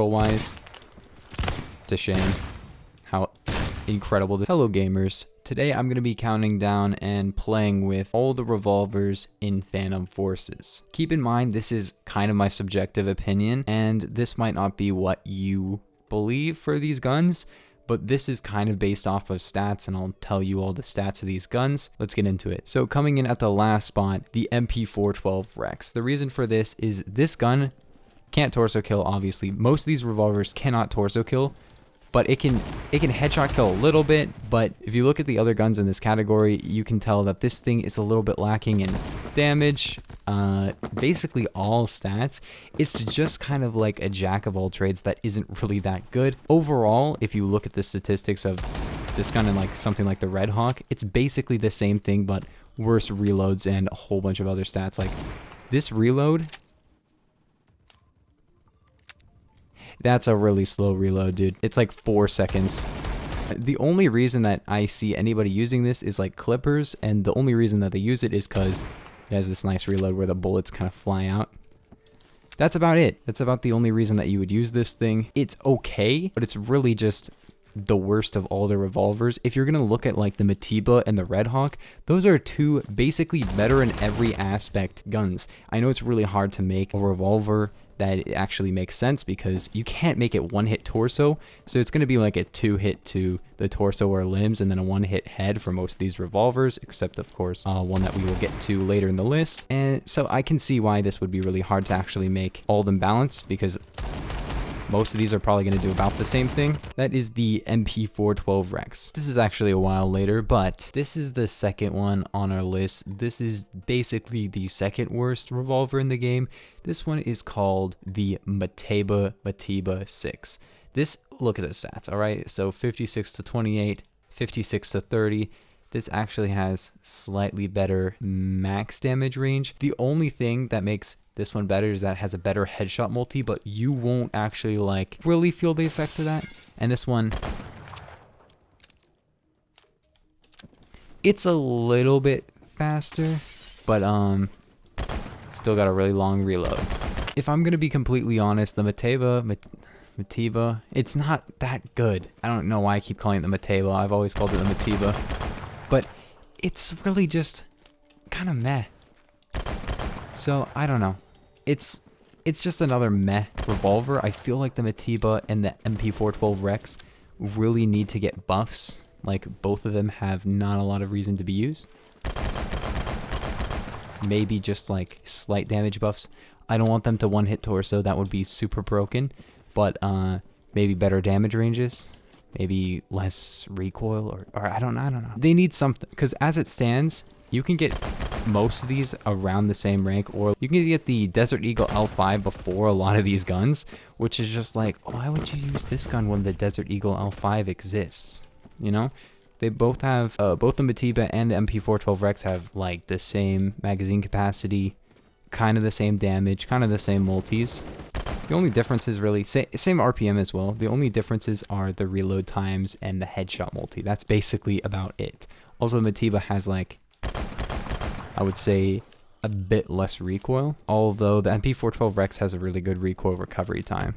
Wise, it's a shame how incredible. Hello gamers, today I'm going to be counting down and playing with all the revolvers in Phantom Forces. Keep in mind this is kind of my subjective opinion, and this might not be what you believe for these guns, but this is kind of based off of stats, and I'll tell you all the stats of these guns. Let's get into it. So coming in at the last spot, the Mp412 Rex. The reason for this is this gun can't torso kill, obviously. Most of these revolvers cannot torso kill, but it can headshot kill a little bit. But if you look at the other guns in this category, you can tell that this thing is a little bit lacking in damage, basically all stats. It's just kind of like a jack of all trades that isn't really that good. Overall, if you look at the statistics of this gun and like something like the Redhawk, it's basically the same thing, but worse reloads and a whole bunch of other stats. Like this reload, that's a really slow reload, dude. It's like 4 seconds. The only reason that I see anybody using this is like clippers, and the only reason that they use it is because it has this nice reload where the bullets kind of fly out. That's about it. That's about the only reason that you would use this thing. It's okay, but it's really just the worst of all the revolvers. If you're gonna look at like the Mp412 and the Redhawk, those are two basically better in every aspect guns. I know it's really hard to make a revolver that it actually makes sense because you can't make it one hit torso, so it's going to be like a 2-hit to the torso or limbs and then a 1-hit head for most of these revolvers, except of course one that we will get to later in the list. And so I can see why this would be really hard to actually make all of them balanced, because most of these are probably going to do about the same thing. That is the Mp412 Rex. This is actually a while later, but this is the second one on our list. This is basically the second worst revolver in the game. This one is called the Mp412 6. This, look at the stats, all right? So 56 to 28, 56 to 30. This actually has slightly better max damage range. The only thing that makes this one better is that it has a better headshot multi, but you won't actually like really feel the effect of that. And this one, it's a little bit faster, but still got a really long reload. If I'm gonna be completely honest, the Mp412, it's not that good. I don't know why I keep calling it the Mp412. I've always called it the Mp412, but it's really just kind of meh. So I don't know. It's just another meh revolver. I feel like the Mp412 and the Mp412 Rex really need to get buffs. Like both of them have not a lot of reason to be used. Maybe just like slight damage buffs. I don't want them to one-hit torso. That would be super broken. But maybe better damage ranges. Maybe less recoil, or I don't know. They need something, because as it stands, you can get most of these around the same rank, or you can get the Desert Eagle L5 before a lot of these guns, which is just like, why would you use this gun when the Desert Eagle L5 exists? You know, they both have both the Mp412 and the Mp412 Rex have like the same magazine capacity, kind of the same damage, kind of the same multis. The only difference is really same RPM as well. The only differences are the reload times and the headshot multi. That's basically about it. Also, the Mp412 has like, I would say, a bit less recoil, although the Mp412 Rex has a really good recoil recovery time.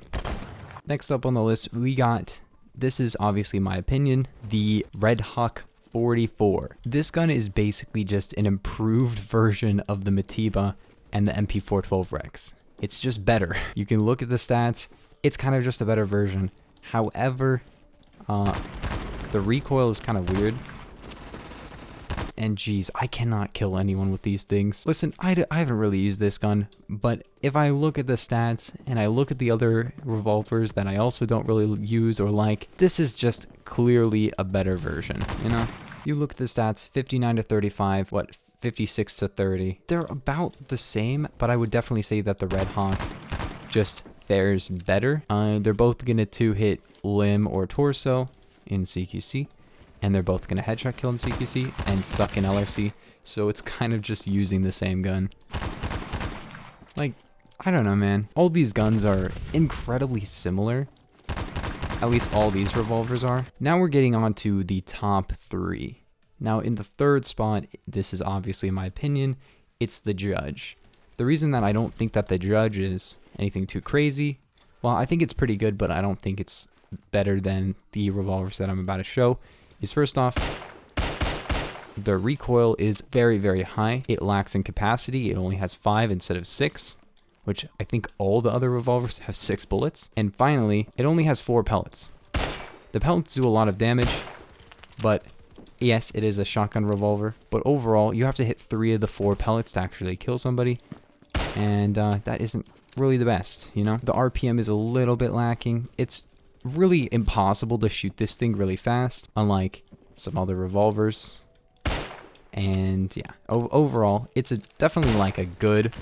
Next up on the list, we got, this is obviously my opinion, the Redhawk 44. This gun is basically just an improved version of the Mp412 and the Mp412 Rex. It's just better. You can look at the stats, it's kind of just a better version. However, the recoil is kind of weird. And geez, I cannot kill anyone with these things. Listen, I haven't really used this gun, but if I look at the stats and I look at the other revolvers that I also don't really use or like, this is just clearly a better version, you know? You look at the stats, 59 to 35, 56 to 30. They're about the same, but I would definitely say that the Redhawk just fares better. They're both gonna 2-hit limb or torso in CQC. And they're both going to headshot kill in CQC and suck in LRC. So it's kind of just using the same gun. Like, I don't know, man. All these guns are incredibly similar. At least all these revolvers are. Now we're getting on to the top 3. Now in the third spot, this is obviously my opinion, it's the Judge. The reason that I don't think that the Judge is anything too crazy, well, I think it's pretty good, but I don't think it's better than the revolvers that I'm about to show, is first off, the recoil is very, very high. It lacks in capacity. It only has 5 instead of 6, which I think all the other revolvers have 6 bullets. And finally, it only has 4 pellets. The pellets do a lot of damage, but yes, it is a shotgun revolver. But overall, you have to hit 3 of the 4 pellets to actually kill somebody. And that isn't really the best, you know? The RPM is a little bit lacking. It's really impossible to shoot this thing really fast, unlike some other revolvers. And yeah, overall, it's definitely like a good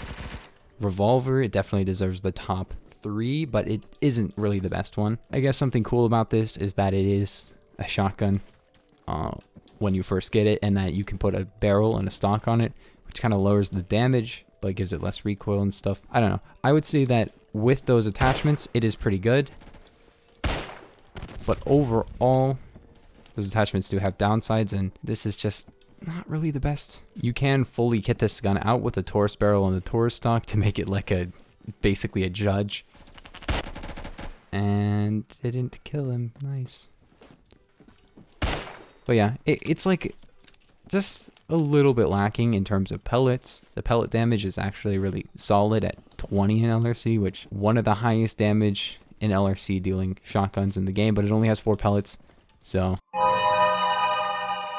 revolver. It definitely deserves the top 3, but it isn't really the best one. I guess something cool about this is that it is a shotgun when you first get it, and that you can put a barrel and a stock on it, which kind of lowers the damage, but gives it less recoil and stuff. I don't know. I would say that with those attachments, it is pretty good. But overall, those attachments do have downsides, and this is just not really the best. You can fully kit this gun out with a Taurus barrel and the Taurus stock to make it like basically a judge. And it didn't kill him. Nice. But yeah, it's like just a little bit lacking in terms of pellets. The pellet damage is actually really solid at 20 in LRC, which one of the highest damage in LRC dealing shotguns in the game, but it only has 4 pellets. So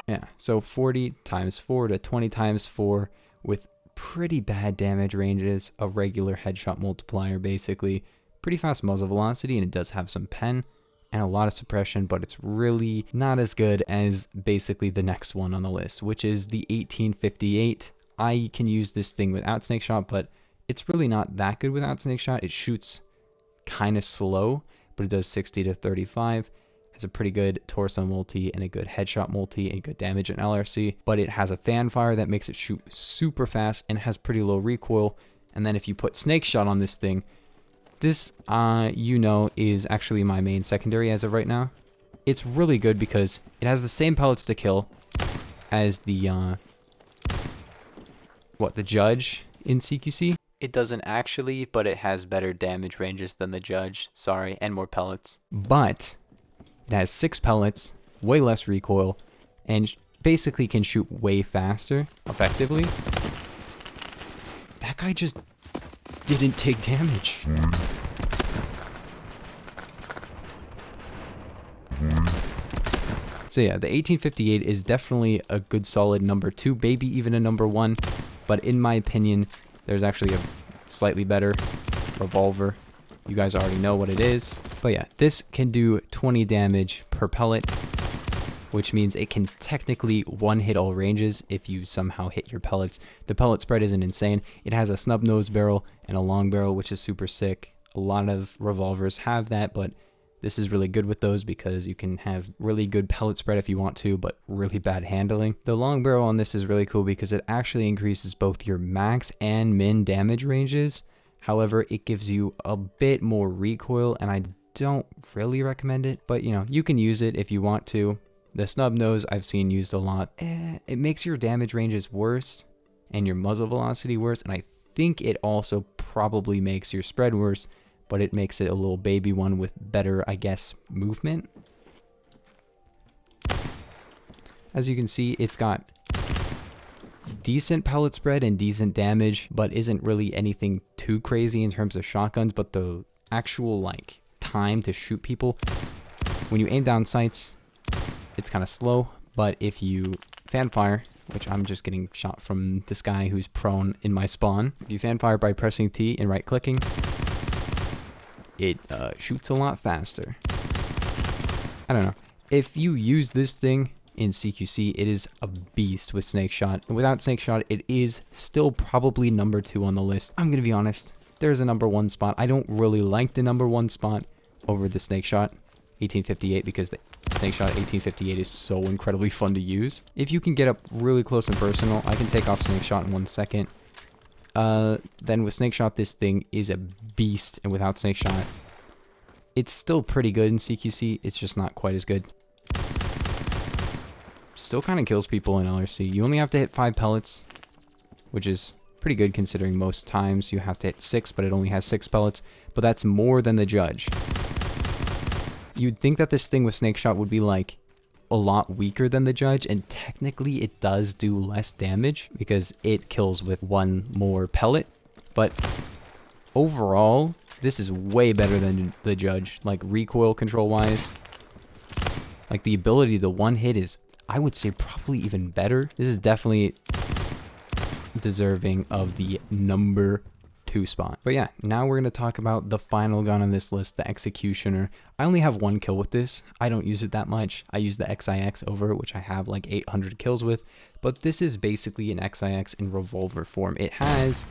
yeah, so 40 times 4 to 20 times 4 with pretty bad damage ranges, a regular headshot multiplier basically, pretty fast muzzle velocity, and it does have some pen and a lot of suppression, but it's really not as good as basically the next one on the list, which is the 1858. I can use this thing without snake shot, but it's really not that good without snake shot. It shoots kind of slow, but it does 60 to 35. Has a pretty good torso multi and a good headshot multi and good damage in LRC, but it has a fan fire that makes it shoot super fast and has pretty low recoil. And then if you put snake shot on this thing, this you know, is actually my main secondary as of right now. It's really good because it has the same pellets to kill as the the Judge in CQC. It doesn't actually, but it has better damage ranges than the Judge, sorry, and more pellets. But it has 6 pellets, way less recoil, and basically can shoot way faster, effectively. That guy just didn't take damage. So yeah, the 1858 is definitely a good solid number 2, maybe even a number 1, but in my opinion, there's actually a slightly better revolver. You guys already know what it is. But yeah, this can do 20 damage per pellet, which means it can technically one-hit all ranges if you somehow hit your pellets. The pellet spread isn't insane. It has a snub nose barrel and a long barrel, which is super sick. A lot of revolvers have that, but this is really good with those because you can have really good pellet spread if you want to, but really bad handling. The long barrel on this is really cool because it actually increases both your max and min damage ranges. However, it gives you a bit more recoil, and I don't really recommend it, but you know, you can use it if you want to. The snub nose I've seen used a lot. It makes your damage ranges worse and your muzzle velocity worse, and I think it also probably makes your spread worse, but it makes it a little baby one with better, I guess, movement. As you can see, it's got decent pellet spread and decent damage, but isn't really anything too crazy in terms of shotguns. But the actual like time to shoot people, when you aim down sights, it's kind of slow. But if you fan fire, which I'm just getting shot from this guy who's prone in my spawn, if you fan fire by pressing T and right clicking, it shoots a lot faster. I don't know. If you use this thing in CQC, it is a beast with snake shot. And without snake shot, it is still probably number 2 on the list. I'm gonna be honest, there's a number 1 spot. I don't really like the number 1 spot over the snake shot 1858 because the snake shot 1858 is so incredibly fun to use. If you can get up really close and personal, I can take off snake shot in 1 second. Then with snake shot, this thing is a beast, and without snake shot, it's still pretty good in CQC. It's just not quite as good. Still kind of kills people in LRC. You only have to hit 5 pellets, which is pretty good considering most times you have to hit 6, but it only has 6 pellets. but that's more than the judge. You'd think that this thing with snake shot would be like a lot weaker than the judge, and technically it does do less damage because it kills with one more pellet, but overall this is way better than the judge, like recoil control wise. Like the ability to one hit is, I would say, probably even better. This is definitely deserving of the number 2 spot. But yeah, now we're going to talk about the final gun on this list, the Executioner. I only have 1 kill with this. I don't use it that much. I use the XIX over it, which I have like 800 kills with. But this is basically an XIX in revolver form. It has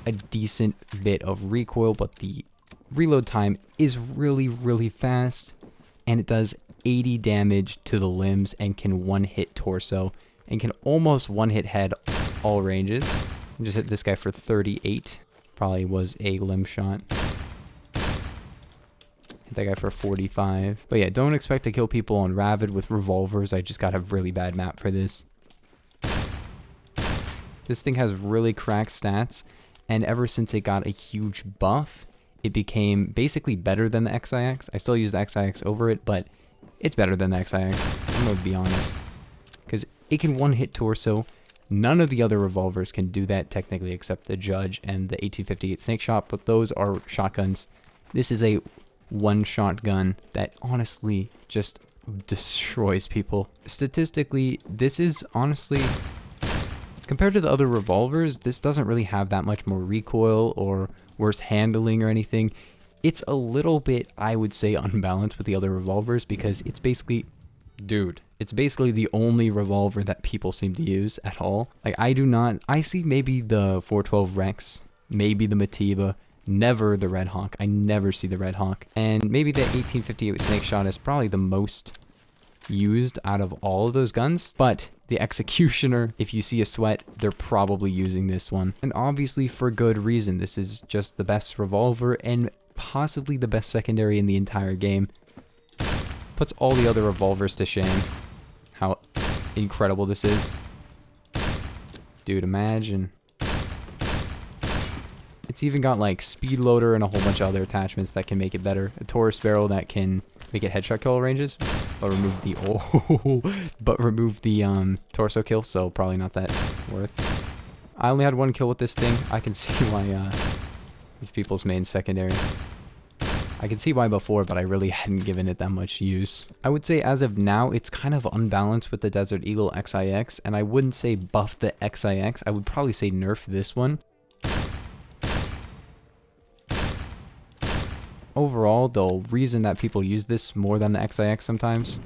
a decent bit of recoil, but the reload time is really, really fast. And it does 80 damage to the limbs and can one-hit torso and can almost one-hit head all ranges. I just hit this guy for 38. Probably was a limb shot. Hit that guy for 45. But yeah, don't expect to kill people on Ravid with revolvers. I just got a really bad map for this. This thing has really cracked stats, and ever since it got a huge buff, it became basically better than the XIX. I still use the XIX over it, but it's better than the XIX. I'm going to be honest. Because it can one-hit torso. None of the other revolvers can do that technically except the Judge and the 1858 Snake Shot, but those are shotguns. This is a one-shot gun that honestly just destroys people. Statistically, this is honestly, compared to the other revolvers, this doesn't really have that much more recoil or worse handling or anything. It's a little bit, I would say, unbalanced with the other revolvers because it's basically, dude, it's basically the only revolver that people seem to use at all. Like, I see maybe the 412 Rex, maybe the Mp412, never the Redhawk. I never see the Redhawk. And maybe the 1858 Snake Shot is probably the most used out of all of those guns. But the Executioner, if you see a sweat, they're probably using this one. And obviously for good reason. This is just the best revolver and possibly the best secondary in the entire game. Puts all the other revolvers to shame. How incredible this is. Dude, imagine. It's even got like speed loader and a whole bunch of other attachments that can make it better. A Taurus barrel that can make it headshot kill ranges, but remove the torso kill, so probably not that worth. I only had 1 kill with this thing. I can see why it's people's main secondary. I can see why before, but I really hadn't given it that much use. I would say as of now, it's kind of unbalanced with the Desert Eagle XIX, and I wouldn't say buff the XIX. I would probably say nerf this one. Overall, the reason that people use this more than the XIX sometimes,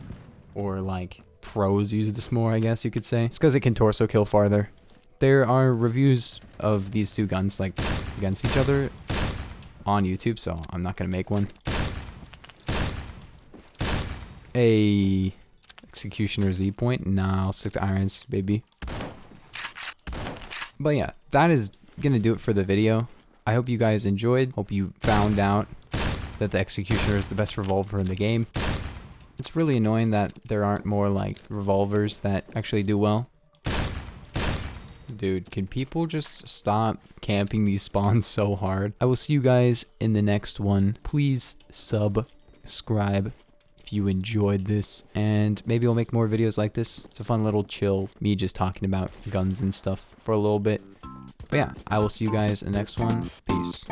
or like pros use this more, I guess you could say, it's because it can torso kill farther. There are reviews of these two guns like against each other on YouTube, so I'm not gonna make one. A Executioner Z point? Nah, I'll stick to irons, baby. But yeah, that is gonna do it for the video. I hope you guys enjoyed. Hope you found out that the Executioner is the best revolver in the game. It's really annoying that there aren't more like revolvers that actually do well. Dude, can people just stop camping these spawns so hard? I will see you guys in the next one. Please subscribe if you enjoyed this, and maybe I'll make more videos like this. It's a fun little chill, me just talking about guns and stuff for a little bit. But yeah, I will see you guys in the next one. Peace.